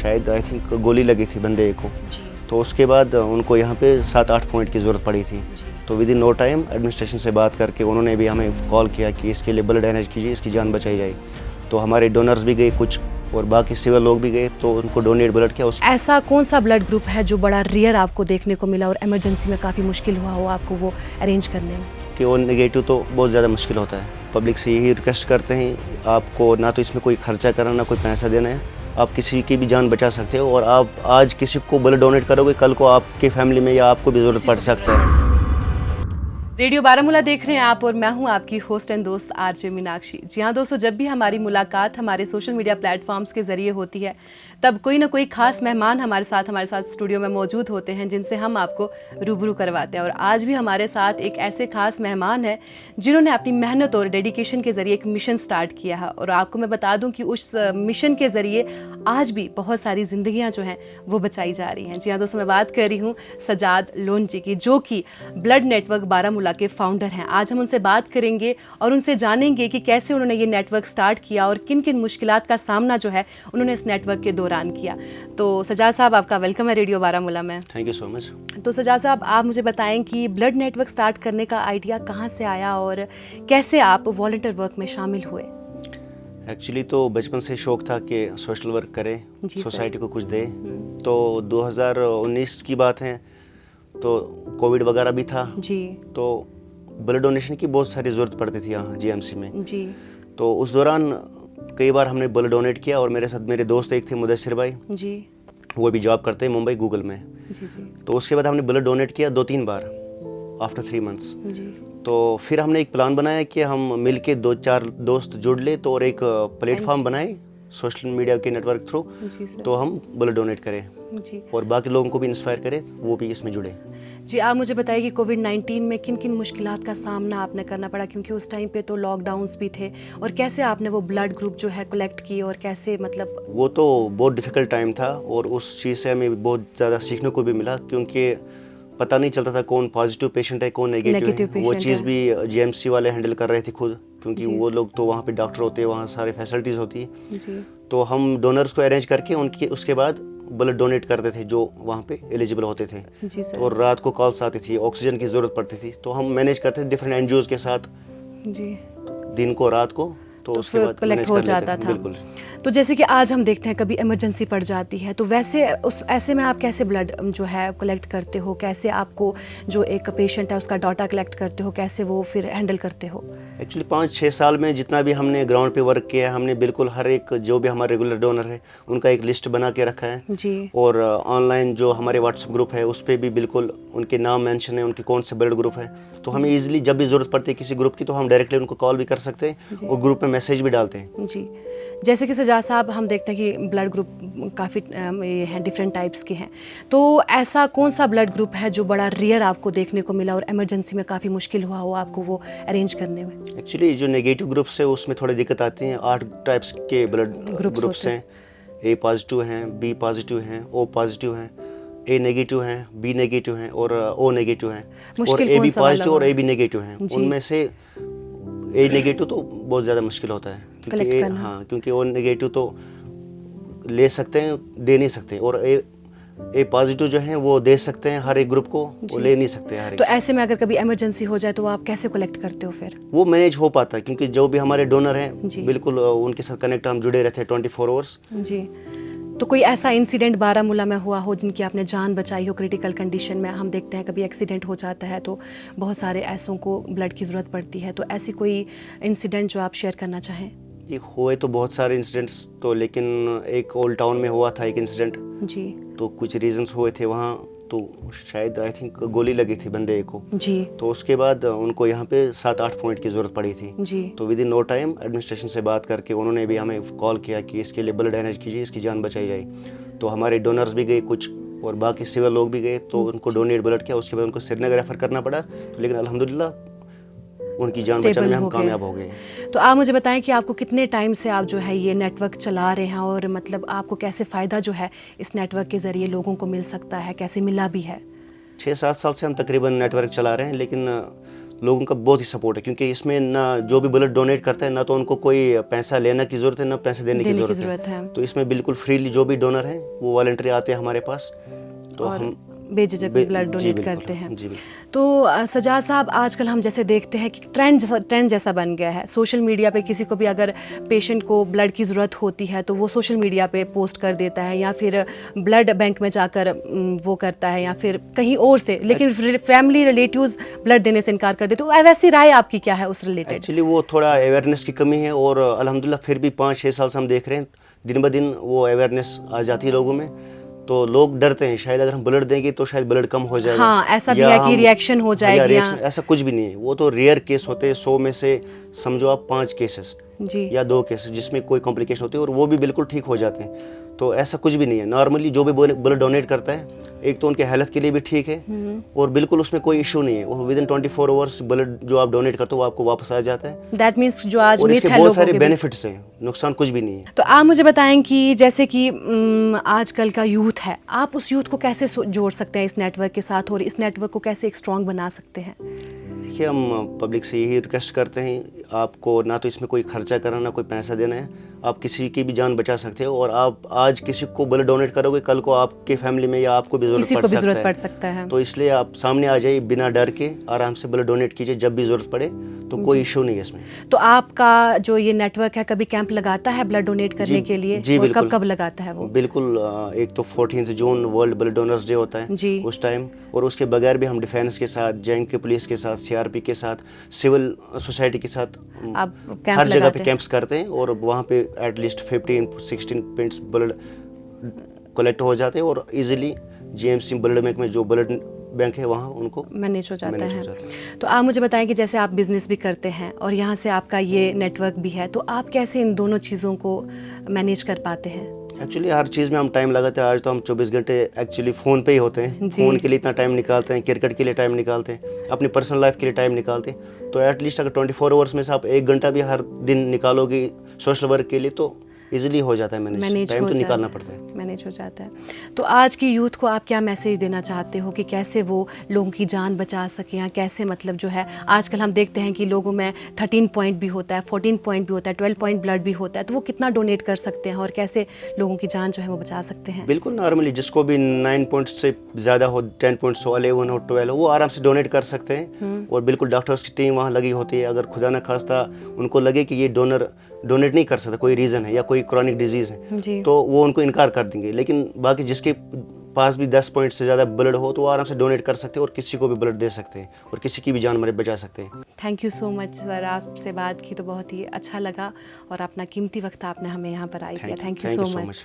शायद I think गोली लगी थी बंदे को। जी तो उसके बाद उनको यहाँ पे 7-8 पॉइंट की ज़रूरत पड़ी थी। जी तो within no time administration से बात करके उन्होंने भी हमें कॉल किया कि इसके लिए ब्लड अरेंज कीजिए, इसकी जान बचाई जाए। तो हमारे डोनर्स भी गए कुछ और बाकी सिविल लोग भी गए, तो उनको डोनेट ब्लड किया। ऐसा कौन सा ब्लड ग्रुप है जो बड़ा रेयर आपको देखने को मिला और इमरजेंसी में काफ़ी मुश्किल हुआ हो आपको वो अरेंज करने में? कि ओ नेगेटिव तो बहुत ज़्यादा मुश्किल होता है। पब्लिक से यही रिक्वेस्ट करते हैं, आपको ना तो इसमें कोई खर्चा करना, ना कोई पैसा देना है, आप किसी की भी जान बचा सकते हो। और आप आज किसी को ब्लड डोनेट करोगे, कल को आपके फैमिली में या आपको भी ज़रूरत पड़ सकता है। रेडियो बारामूला देख रहे हैं आप और मैं हूं आपकी होस्ट एंड दोस्त आरजे मीनाक्षी। जी हाँ दोस्तों, जब भी हमारी मुलाकात हमारे सोशल मीडिया प्लेटफॉर्म्स के जरिए होती है तब कोई ना कोई खास मेहमान हमारे साथ स्टूडियो में मौजूद होते हैं जिनसे हम आपको रूबरू करवाते हैं। और आज भी हमारे साथ एक ऐसे खास मेहमान हैं जिन्होंने अपनी मेहनत और डेडिकेशन के जरिए एक मिशन स्टार्ट किया है। और आपको मैं बता दूं कि उस मिशन के जरिए आज भी बहुत सारी जिंदगियां जो हैं वो बचाई जा रही हैं। जी हाँ दोस्तों, मैं बात कर रही हूँ सजाद लोन जी की, जो कि ब्लड नेटवर्क बारामूला के फाउंडर हैं। आज हम उनसे बात करेंगे और उनसे जानेंगे कि कैसे उन्होंने ये नेटवर्क स्टार्ट किया और किन किन मुश्किलात का सामना जो है उन्होंने इस नेटवर्क के दौरान किया। तो सजाद साहब, आपका वेलकम है रेडियो बारामूला में। Thank you so much. तो सजाद साहब, आप मुझे बताएं कि ब्लड नेटवर्क स्टार्ट करने का आइडिया कहाँ से आया और कैसे आप वॉलंटियर वर्क में शामिल हुए? एक्चुअली तो बचपन से शौक था कि सोशल वर्क करें, जी सर। सोसाइटी को कुछ दें। तो 2019 की बात है, तो कोविड वगैरह भी था। जी तो ब्लड डोनेशन की बहुत सारी ज़रूरत पड़ती थी यहाँ जीएमसी में। जी तो उस दौरान कई बार हमने ब्लड डोनेट किया। और मेरे साथ मेरे दोस्त एक थे, मुदस्सिर भाई, जी वो भी जॉब करते हैं मुंबई गूगल में। जी जी तो उसके बाद हमने ब्लड डोनेट किया 2-3 बार आफ्टर 3 मंथ्स। जी तो फिर हमने एक प्लान बनाया कि हम मिलके 2-4 दोस्त जुड़ ले तो और एक प्लेटफॉर्म बनाए सोशल मीडिया के नेटवर्क थ्रू, जी सर। तो हम ब्लड डोनेट करें जी और बाकी लोगों को भी इंस्पायर करें, वो भी इसमें जुड़े। जी, आप मुझे बताइए कि कोविड-19 में किन किन मुश्किलात का सामना आपने करना पड़ा, क्योंकि उस टाइम पे तो लॉकडाउन्स भी थे, और कैसे आपने वो ब्लड ग्रुप जो है कलेक्ट की और कैसे मतलब? वो तो बहुत डिफ़िकल्ट टाइम था और उस चीज़ से हमें बहुत ज़्यादा सीखने को भी मिला, क्योंकि पता नहीं चलता था कौन पॉजिटिव पेशेंट है, कौन नेगेटिव है। वो पेशेंट चीज़ है। भी जीएमसी वाले हैंडल कर रहे थे खुद, क्योंकि जी वो लोग तो वहाँ पे डॉक्टर होते हैं, वहाँ सारे फैसिलिटीज़ होती है। जी तो हम डोनर्स को अरेंज करके उनके उसके बाद ब्लड डोनेट करते थे जो वहाँ पे एलिजिबल होते थे। जी तो सर। रात को कॉल्स आती थी, ऑक्सीजन की ज़रूरत पड़ती थी, तो हम मैनेज करते थे डिफरेंट एनजीओज़ के साथ, जी, दिन को रात को। तो उसके फिर बाद कलेक्ट मैनेज हो कर लेते जाता थे। था। बिल्कुल। तो जैसे कि आज हम देखते हैं कभी इमरजेंसी पड़ जाती है, तो वैसे उस ऐसे में आप कैसे ब्लड जो है कलेक्ट करते हो? कैसे आपको जो एक पेशेंट है उसका डाटा कलेक्ट करते हो, कैसे वो फिर हैंडल करते हो? एक्चुअली 5-6 साल में जितना भी हमने ग्राउंड पे वर्क किया है, हमने बिल्कुल हर एक जो भी हमारे रेगुलर डोनर है उनका एक लिस्ट बना के रखा है। जी और ऑनलाइन जो हमारे व्हाट्सएप ग्रुप है उस पर भी बिल्कुल उनके नाम मेंशन है, उनके कौन से ब्लड ग्रुप है। तो हमें इजीली जब भी ज़रूरत पड़ती है किसी ग्रुप की, तो हम डायरेक्टली उनको कॉल भी कर सकते हैं जी और ग्रुप में मैसेज भी डालते हैं। जी। जैसे कि सजाद साहब, हम देखते हैं कि ब्लड ग्रुप काफ़ी ये हैं, डिफरेंट टाइप्स के हैं। तो ऐसा कौन सा ब्लड ग्रुप है जो बड़ा रेयर आपको देखने को मिला और इमरजेंसी में काफ़ी मुश्किल हुआ हो आपको वो अरेंज करने में? एक्चुअली जो नेगेटिव ग्रुप्स है उसमें थोड़ी दिक्कत आती है। 8 टाइप्स के ब्लड ग्रुप्स होते हैं। ए पॉजिटिव हैं, बी पॉजिटिव हैं, ओ पॉजिटिव हैं, ए नेगेटिव हैं, बी नेगेटिव हैं और ओ नेगेटिव हैं। और मुश्किल ए कौन बी सा वाला पॉजिटिव और हुआ? ए बी नेगेटिव हैं। जी। उनमें से ए नेगेटिव तो बहुत ज़्यादा मुश्किल होता है, क्योंकि कलेक्ट करना। हाँ, क्योंकि ओ नेगेटिव तो ले सकते हैं, दे नहीं सकते। और ए पॉजिटिव जो हैं वो दे सकते हैं हर एक ग्रुप को, वो जी। ले नहीं सकते हर एक तो से। ऐसे में अगर कभी इमरजेंसी हो जाए तो आप कैसे कलेक्ट करते हो फिर? वो मैनेज हो पाता है, क्योंकि जो भी हमारे डोनर हैं जी। बिल्कुल उनके साथ कनेक्ट हम जुड़े रहते हैं 24 आवर्स। जी। तो कोई ऐसा इंसिडेंट बारामूला में हुआ हो जिनकी आपने जान बचाई हो क्रिटिकल कंडीशन में? हम देखते हैं कभी एक्सीडेंट हो जाता है तो बहुत सारे ऐसों को ब्लड की ज़रूरत पड़ती है, तो ऐसी कोई इंसिडेंट जो आप शेयर करना चाहें? ये हुए तो बहुत सारे इंसिडेंट्स, तो लेकिन एक ओल्ड टाउन में हुआ था एक इंसिडेंट। जी तो कुछ रीजंस हुए थे वहाँ, तो शायद आई थिंक गोली लगी थी बंदे को। जी तो उसके बाद उनको यहाँ पे 7-8 पॉइंट की ज़रूरत पड़ी थी। जी तो within no time administration से बात करके उन्होंने भी हमें कॉल किया कि इसके लिए ब्लड अरेंज कीजिए, इसकी जान बचाई जाए। तो हमारे डोनर्स भी गए कुछ और बाकी सिविल लोग भी गए, तो उनको डोनेट ब्लड किया। उसके बाद उनको श्रीनगर रेफर करना पड़ा, तो लेकिन अल्हम्दुलिल्लाह उनकी जान बचाने में हम कामयाब हो गए। तो आप मुझे बताएं कि आपको कितने टाइम से आप जो है ये नेटवर्क चला रहे हैं और मतलब आपको कैसे फ़ायदा जो है इस नेटवर्क के ज़रिए लोगों को मिल सकता है, कैसे मिला भी है? 6-7 साल से हम तकरीबन नेटवर्क चला रहे हैं, लेकिन लोगों का बहुत ही सपोर्ट है, क्योंकि इसमें ना जो भी ब्लड डोनेट करता है ना तो उनको कोई पैसा लेने की ज़रूरत है ना पैसे देने की ज़रूरत है। तो इसमें बिल्कुल फ्रीली जो भी डोनर हैं वो वॉलंटरी आते हैं हमारे पास, तो और हम बेझिझक ब्लड जी डोनेट बिल्कुल, करते हैं। जी बिल्कुल। तो सजाद साहब, आजकल हम जैसे देखते हैं कि ट्रेंड जैसा बन गया है। सोशल मीडिया पे किसी को भी अगर पेशेंट को ब्लड की ज़रूरत होती है तो वो सोशल मीडिया पे पोस्ट कर देता है, या फिर ब्लड बैंक में जाकर वो करता है, या फिर कहीं और से, लेकिन फैमिली रिलेटिव्स ब्लड देने से इनकार कर देते। तो वैसी राय आपकी क्या है उस रिलेटेड? एक्चुअली वो थोड़ा अवेयरनेस की कमी है, और अल्हम्दुलिल्लाह फिर भी 5-6 साल से हम देख रहे हैं दिन ब दिन वो अवेयरनेस आ जाती है लोगों में। तो लोग डरते हैं शायद अगर हम ब्लड देंगे तो शायद ब्लड कम हो जाएगा, हाँ, ऐसा भी या है कि हम रिएक्शन हो या जाएगी, रिएक्शन, ऐसा कुछ भी नहीं है। वो तो रेयर केस होते हैं, 100 में से समझो आप 5 केसेस जी। या 2 केसेस जिसमें कोई कॉम्प्लिकेशन होती है, और वो भी बिल्कुल ठीक हो जाते हैं। तो ऐसा कुछ भी नहीं है। नॉर्मली जो भी ब्लड डोनेट करता है, एक तो उनके हेल्थ के लिए भी ठीक है, और बिल्कुल उसमें कोई इशू नहीं है। और विद इन 24 आवर्स ब्लड जो आप डोनेट करते हो वो आपको वापस आ जाता है, दैट मीन्स जो आज और मिथ इसके है बहुत लोगों सारे के बेनिफिट्स हैं, नुकसान कुछ भी नहीं है। तो आप मुझे बताएं कि जैसे कि आजकल का यूथ है, आप उस यूथ को कैसे जोड़ सकते हैं इस नेटवर्क के साथ, और इस नेटवर्क को कैसे एक स्ट्रॉन्ग बना सकते हैं? देखिए, हम पब्लिक से यही रिक्वेस्ट करते हैं, आपको ना तो इसमें कोई खर्चा करना, ना कोई पैसा देना है। आप किसी की भी जान बचा सकते हो, और आप आज किसी को ब्लड डोनेट करोगे, कल को आपके फैमिली में या आपको भी किसी ज़रूरत को भी पड़ जरूरत सकता पड़ है। सकता है। तो इसलिए आप सामने आ जाइए, बिना डर के आराम से ब्लड डोनेट कीजिए जब भी ज़रूरत पड़े, तो कोई इशू नहीं है इसमें। तो आपका जो ये नेटवर्क है कभी कैंप लगाता है ब्लड डोनेट करने के लिए? जी और कब बिल्कुल, कब लगाता है वो? बिल्कुल। एक तो 14 June world blood donors day होता है जी। उस टाइम, और उसके बगैर भी हम डिफेंस के साथ, जे पुलिस के साथ, सीआरपी के साथ, सिविल सोसाइटी के साथ आप कैंप हर जगह लगाते पे हैं? कैंप्स करते हैं, और वहाँ पे एटलीस्ट 15-16 पिंट्स ब्लड कलेक्ट हो जाते हैं, और इजीली जीएमसी ब्लड बैंक में जो ब्लड बैंक है वहाँ उनको मैनेज हो जाता मैनेज हो है। जाता है। तो आप मुझे बताएं कि जैसे आप बिजनेस भी करते हैं और यहाँ से आपका ये नेटवर्क भी है, तो आप कैसे इन दोनों चीज़ों को मैनेज कर पाते हैं? एक्चुअली हर चीज़ में हम टाइम लगाते हैं। आज तो हम 24 घंटे एक्चुअली फ़ोन पे ही होते हैं। जी। फ़ोन के लिए इतना टाइम निकालते हैं, क्रिकेट के लिए टाइम निकालते हैं, अपनी पर्सनल लाइफ के लिए टाइम निकालते हैं। तो एटलीस्ट अगर 24 आवर्स में से आप 1 घंटा भी हर दिन निकालोगे सोशल वर्क के लिए, तो इजीली हो जाता है मैनेज। टाइम तो निकालना पड़ता है। मैनेज हो जाता है। तो आज की यूथ को आप क्या मैसेज देना चाहते हो कि कैसे वो लोगों की जान बचा सकें, या कैसे मतलब जो है आजकल हम देखते हैं कि लोगों में 13 पॉइंट भी होता है, 14 पॉइंट भी होता है, 12 पॉइंट ब्लड भी होता है, तो वो कितना डोनेट कर सकते हैं और कैसे लोगों की जान जो है वो बचा सकते हैं? बिल्कुल, नॉर्मली जिसको भी 9 पॉइंट से ज़्यादा हो, 10 पॉइंट्स हो, 11 हो, 12 हो, वो आराम से डोनेट कर सकते हैं। और बिल्कुल डॉक्टर्स की टीम वहाँ लगी होती है। अगर खुदा न खास्ता उनको लगे कि ये डोनेट नहीं कर सकता, कोई रीज़न है या कोई क्रॉनिक डिजीज़ है, जी। तो वो उनको इनकार कर देंगे। लेकिन बाकी जिसके पास भी 10 पॉइंट से ज़्यादा ब्लड हो, तो वो आराम से डोनेट कर सकते हैं और किसी को भी ब्लड दे सकते हैं, और किसी की भी जान बचा सकते हैं। Thank you so much sir, आपसे बात की तो बहुत ही अच्छा लगा, और अपना कीमती वक्त आपने हमें यहाँ पर आई दिया। Thank you so much.